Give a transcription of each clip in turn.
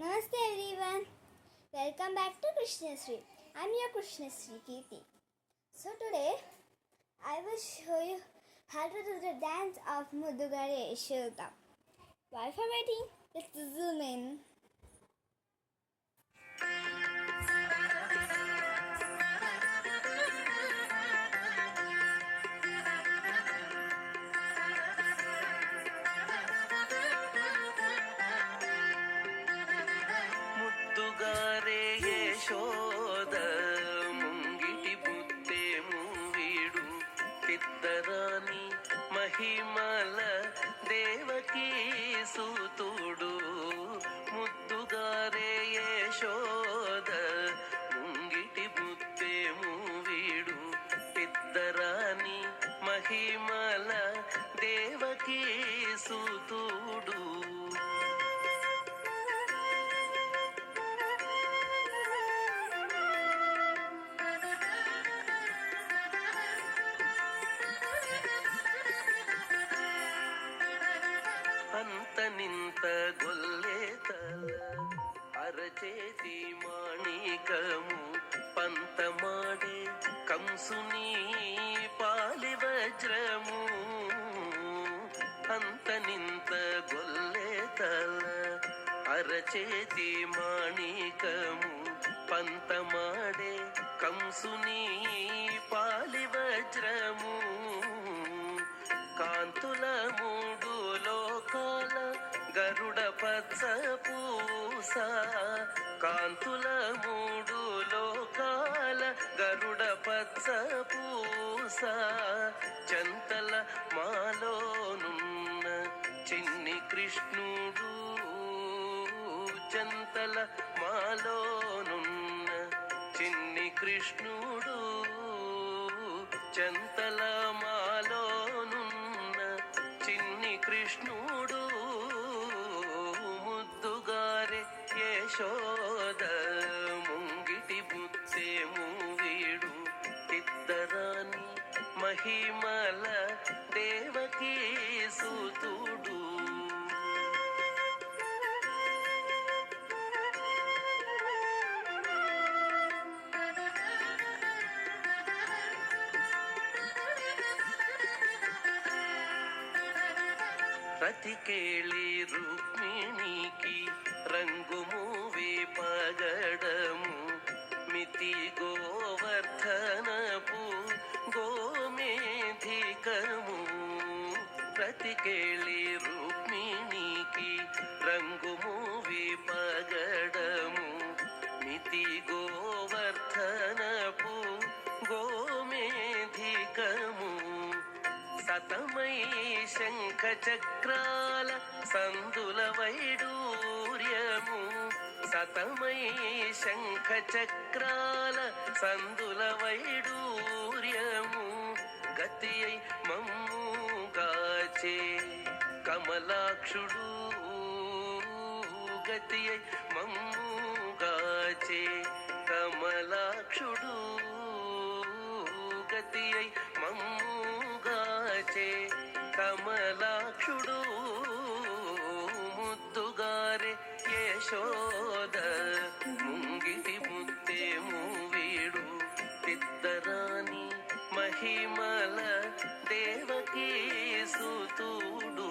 Namaste everyone. Welcome back to Krishnasri. I'm your Krishnasri Kirti. So today I will show you how to do the dance of Mudugare Yashoda. While for waiting, let's zoom in. ముద్దుగారే Yashoda ముంగిటి బుద్ధేము వీడు పిద్దరాని మహిమల దేవకీ సూతుడు. ముద్దుగారే యశోద ముంగిటి బుద్ధేము వీడు పిద్దరాని మహిమల దేవకీ సూతుడు. అంతనింత గొల్లేతల అరచేతి మాణికము పంతమాడే కంసుని పాలి వజ్రము. అంతనింత గొల్లేతల అరచేతి మాణికము పంతమాడే కంసుని పాలి వజ్రము. కాంతుల మూడు లోకాల గరుడ పచ్చ పూస, కాంతుల మూడు లోకాల గరుడ పచ్చ పూస. చంతల మాలోనున్న చిన్ని కృష్ణుడు, చంతల మాలోనున్న చిన్ని కృష్ణుడు, చంతల మాలోనున్న చిన్ని కృష్ణుడు. ముద్దుగారే యశోద ముంగిటి బుద్ధేము వీడు పిద్దరాని మహిమల దేవకీ సూతుడు. రతికేళి రుక్మిణికి రంగుమూవి పగడము మితి గోవర్ధనపు గోమేధికము. రతికేళి రుక్మిణికి రంగుమూవి పగడము మితి గోవర్ధనపు గోమేధికము. సతమై శంఖ చక్రాల సందుల వైడూర్యము, సతమై శంఖ చక్రాల సందుల వైడూర్యము. గతి అయి మమ్ముగాచే కమలాక్షుడు, గతి అయి మమ్ముగాచే కమలాక్షుడు, గతి అయి మమ్ముగాచే కమలాక్షుడు. ముద్దుగారే యశోద ముంగిటి బుద్ధేము వీడు పిద్దరాని మహిమల దేవకీ సూతుడు.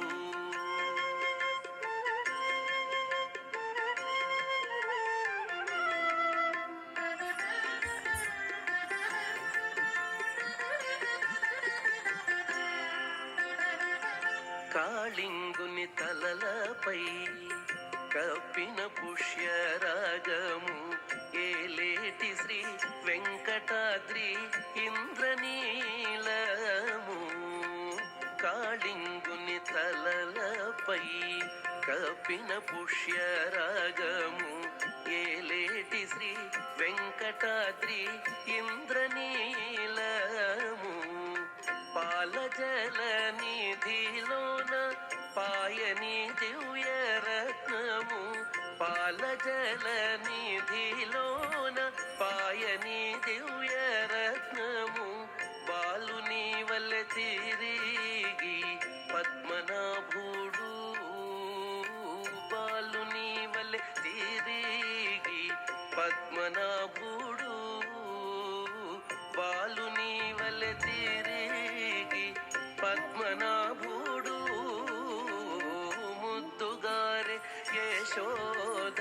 కాళింగుని తలలపై కప్పిన పుష్యరాగము ఏలేటి శ్రీ వెంకటాద్రి ఇంద్రనీలము. కాళింగుని తలలపై కప్పిన పుష్యరాగము ఏలేటి శ్రీ వెంకటాద్రి ఇంద్రనీలము. పాలజల నిధిలోన పాయని దివ్య రత్నము, పాలజల నిధిలోన పాయని దివ్య రత్నము. బాలుని వల్ల తిరిగి పద్మనాభుడు, బాలుని వల్ల తిరిగి పద్మనాభుడు బాలుని వలె తిరిగి పద్మనాభుడు ముద్దుగారే యశోద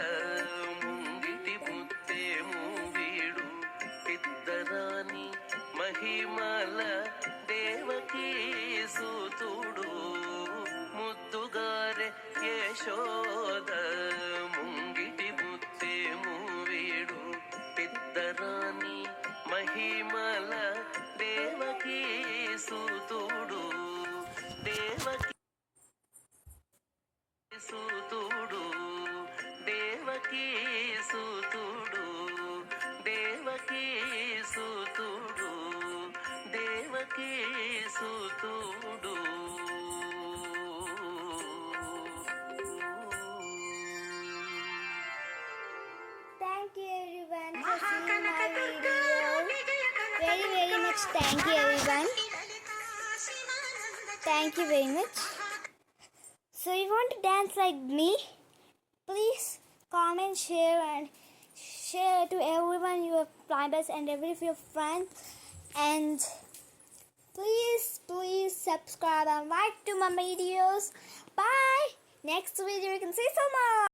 ముంగిటి ముత్తేము వీడు పిద్దరాని మహిమల దేవకీ సూతుడు ముద్దుగారే యశోద ముంగిటి ముత్తేము వీడు పిద్దరాని మహిమల దేవకీ సూతుడు దేవకీ సూతుడు దేవకీ సూతుడు దేవకీ సూతుడు దేవకీ సూతుడు Thank you everyone for seeing my video. Very much thank you everyone. Thank you very much. So you want to dance like me? Please comment, share and share to everyone your members and every of your friends. And please subscribe and like to my videos. Bye. Next video you can see some more.